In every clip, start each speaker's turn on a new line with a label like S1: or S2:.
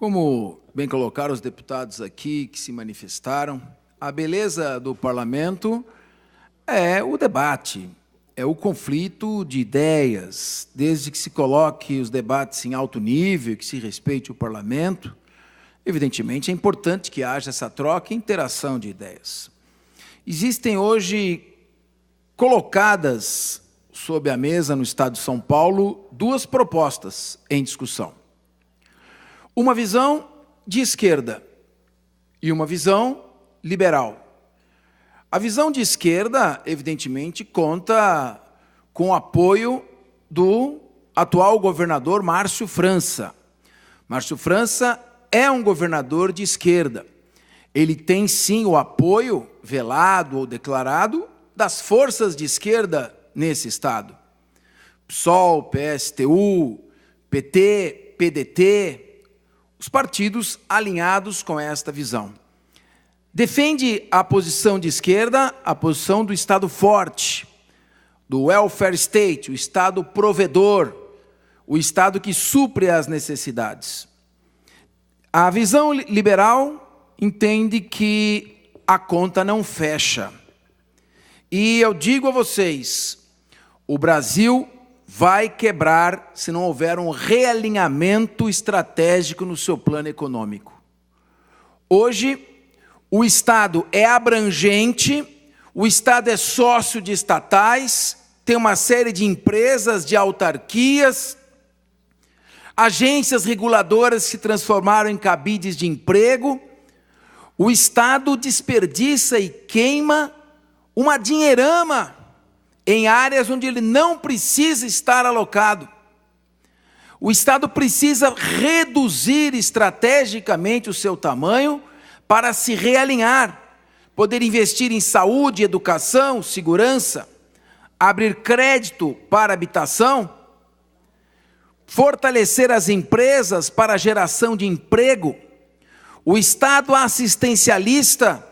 S1: Como bem colocaram os deputados aqui que se manifestaram, a beleza do parlamento é o debate, é o conflito de ideias, desde que se coloque os debates em alto nível, que se respeite o parlamento. Evidentemente, é importante que haja essa troca e interação de ideias. Existem hoje colocadas sob a mesa no Estado de São Paulo duas propostas em discussão. Uma visão de esquerda e uma visão liberal. A visão de esquerda, evidentemente, conta com o apoio do atual governador Márcio França. Márcio França é um governador de esquerda. Ele tem, sim, o apoio velado ou declarado das forças de esquerda nesse Estado. PSOL, PSTU, PT, PDT, os partidos alinhados com esta visão. Defende a posição de esquerda, a posição do Estado forte, do welfare state, o Estado provedor, o Estado que supre as necessidades. A visão liberal entende que a conta não fecha. E eu digo a vocês, o Brasil vai quebrar se não houver um realinhamento estratégico no seu plano econômico. Hoje, o Estado é abrangente, o Estado é sócio de estatais, tem uma série de empresas, de autarquias, agências reguladoras que se transformaram em cabides de emprego. O Estado desperdiça e queima uma dinheirama em áreas onde ele não precisa estar alocado. O Estado precisa reduzir estrategicamente o seu tamanho para se realinhar, poder investir em saúde, educação, segurança, abrir crédito para habitação, fortalecer as empresas para a geração de emprego. O Estado assistencialista,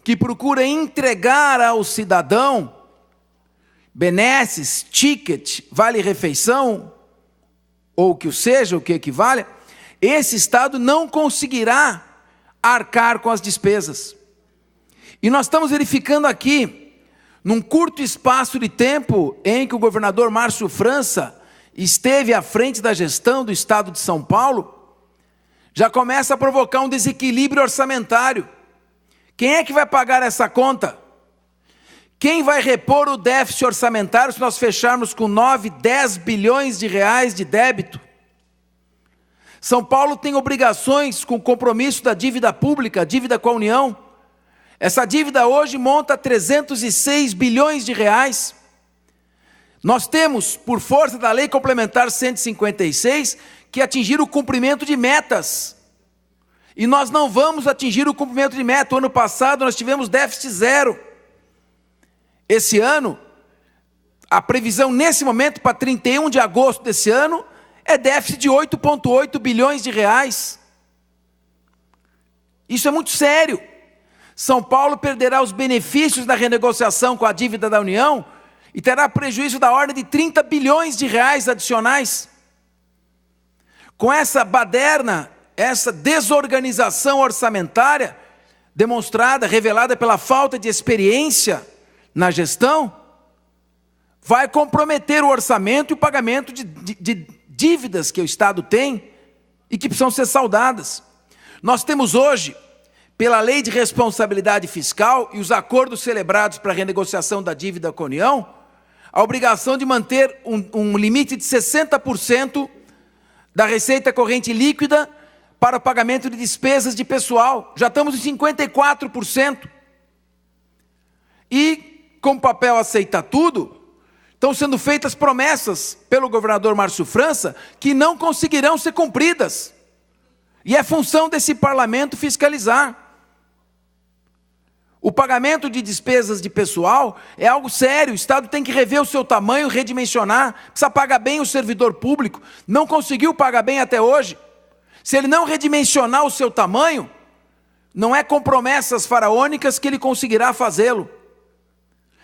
S1: que procura entregar ao cidadão benesses, ticket, vale-refeição, ou o que seja, o que equivale, esse Estado não conseguirá arcar com as despesas. E nós estamos verificando aqui, num curto espaço de tempo em que o governador Márcio França esteve à frente da gestão do Estado de São Paulo, já começa a provocar um desequilíbrio orçamentário. Quem é que vai pagar essa conta? Quem vai repor o déficit orçamentário se nós fecharmos com 9, 10 bilhões de reais de débito? São Paulo tem obrigações com o compromisso da dívida pública, a dívida com a União. Essa dívida hoje monta 306 bilhões de reais. Nós temos, por força da Lei Complementar 156, que atingir o cumprimento de metas. E nós não vamos atingir o cumprimento de meta. O ano passado nós tivemos déficit zero. Esse ano, a previsão nesse momento para 31 de agosto desse ano é déficit de 8,8 bilhões de reais. Isso é muito sério. São Paulo perderá os benefícios da renegociação com a dívida da União e terá prejuízo da ordem de 30 bilhões de reais adicionais. Com essa baderna, essa desorganização orçamentária demonstrada, revelada pela falta de experiência na gestão, vai comprometer o orçamento e o pagamento de dívidas que o Estado tem e que precisam ser saldadas. Nós temos hoje, pela Lei de Responsabilidade Fiscal e os acordos celebrados para a renegociação da dívida com a União, a obrigação de manter um limite de 60% da receita corrente líquida para o pagamento de despesas de pessoal. Já estamos em 54%. E, como o papel aceita tudo, estão sendo feitas promessas pelo governador Márcio França que não conseguirão ser cumpridas. E é função desse parlamento fiscalizar. O pagamento de despesas de pessoal é algo sério. O Estado tem que rever o seu tamanho, redimensionar, precisa pagar bem o servidor público. Não conseguiu pagar bem até hoje. Se ele não redimensionar o seu tamanho, não é com promessas faraônicas que ele conseguirá fazê-lo.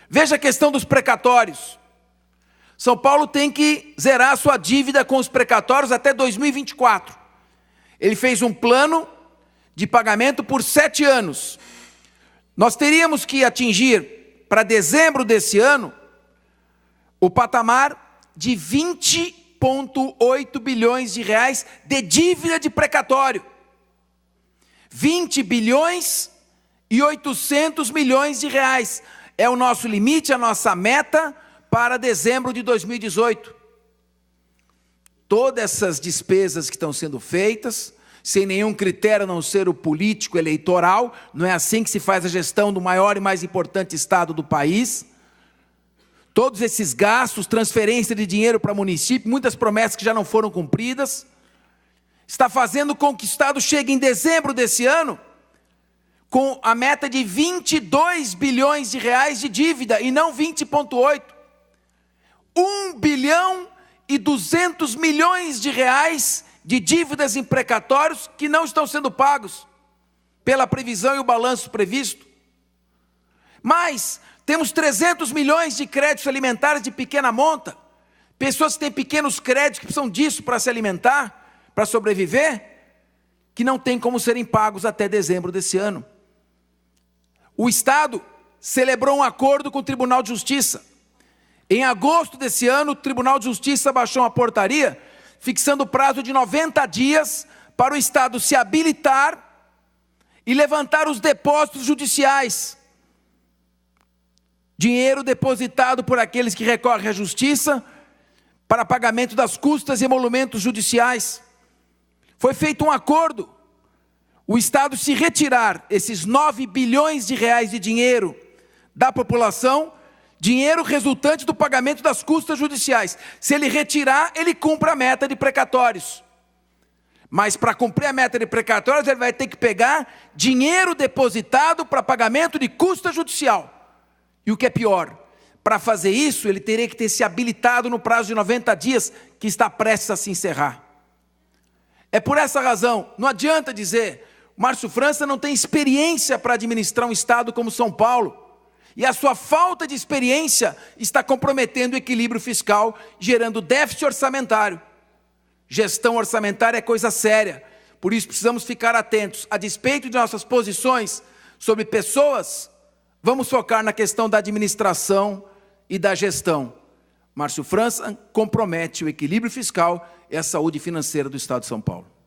S1: Veja a questão dos precatórios. São Paulo tem que zerar a sua dívida com os precatórios até 2024. Ele fez um plano de pagamento por 7 anos. Nós teríamos que atingir, para dezembro desse ano, o patamar de 20,8 bilhões de reais de dívida de precatório. 20 bilhões e 800 milhões de reais é o nosso limite, a nossa meta para dezembro de 2018. Todas essas despesas que estão sendo feitas, sem nenhum critério a não ser o político eleitoral, não é assim que se faz a gestão do maior e mais importante estado do país. Todos esses gastos, transferência de dinheiro para município, muitas promessas que já não foram cumpridas, está fazendo com que o Estado chegue em dezembro desse ano com a meta de 22 bilhões de reais de dívida e não 20,8. 1 bilhão e 200 milhões de reais de dívidas em precatórios que não estão sendo pagos pela previsão e o balanço previsto. Mas temos 300 milhões de créditos alimentares de pequena monta, pessoas que têm pequenos créditos que precisam disso para se alimentar, para sobreviver, que não tem como serem pagos até dezembro desse ano. O Estado celebrou um acordo com o Tribunal de Justiça. Em agosto desse ano, o Tribunal de Justiça baixou uma portaria fixando o prazo de 90 dias para o Estado se habilitar e levantar os depósitos judiciais. Dinheiro depositado por aqueles que recorrem à Justiça para pagamento das custas e emolumentos judiciais. Foi feito um acordo. O Estado, se retirar esses 9 bilhões de reais de dinheiro da população, dinheiro resultante do pagamento das custas judiciais, se ele retirar, ele cumpre a meta de precatórios. Mas para cumprir a meta de precatórios, ele vai ter que pegar dinheiro depositado para pagamento de custa judicial. E o que é pior, para fazer isso, ele teria que ter se habilitado no prazo de 90 dias, que está prestes a se encerrar. É por essa razão, não adianta dizer, Márcio França não tem experiência para administrar um estado como São Paulo, e a sua falta de experiência está comprometendo o equilíbrio fiscal, gerando déficit orçamentário. Gestão orçamentária é coisa séria, por isso precisamos ficar atentos. A despeito de nossas posições sobre pessoas, vamos focar na questão da administração e da gestão. Márcio França compromete o equilíbrio fiscal e a saúde financeira do Estado de São Paulo.